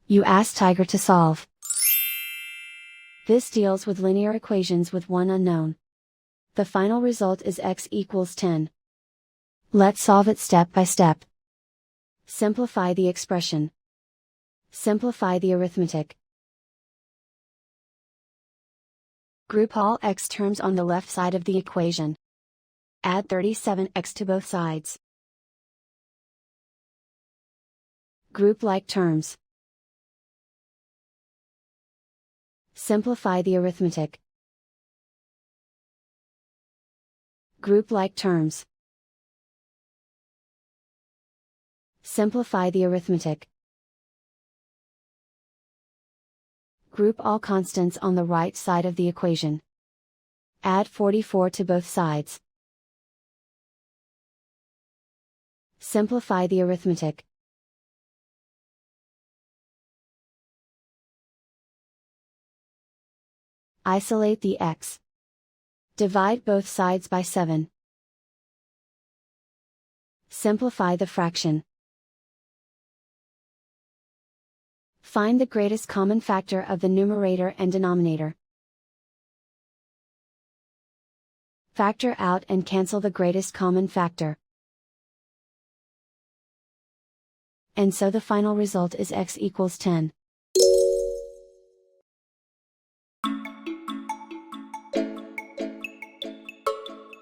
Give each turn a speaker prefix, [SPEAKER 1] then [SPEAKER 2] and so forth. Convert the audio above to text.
[SPEAKER 1] You ask Tiger to solve. This deals with linear equations with one unknown. The final result is x equals 10. Let's solve it step by step. Simplify the expression. Simplify the arithmetic. Group all x terms on the left side of the equation. Add 37x to both sides. Group like terms. Simplify the arithmetic. Group like terms. Simplify the arithmetic. Group all constants on the right side of the equation. Add 44 to both sides. Simplify the arithmetic. Isolate the x. Divide both sides by 7. Simplify the fraction. Find the greatest common factor of the numerator and denominator. Factor out and cancel the greatest common factor. And so the final result is x equals 10.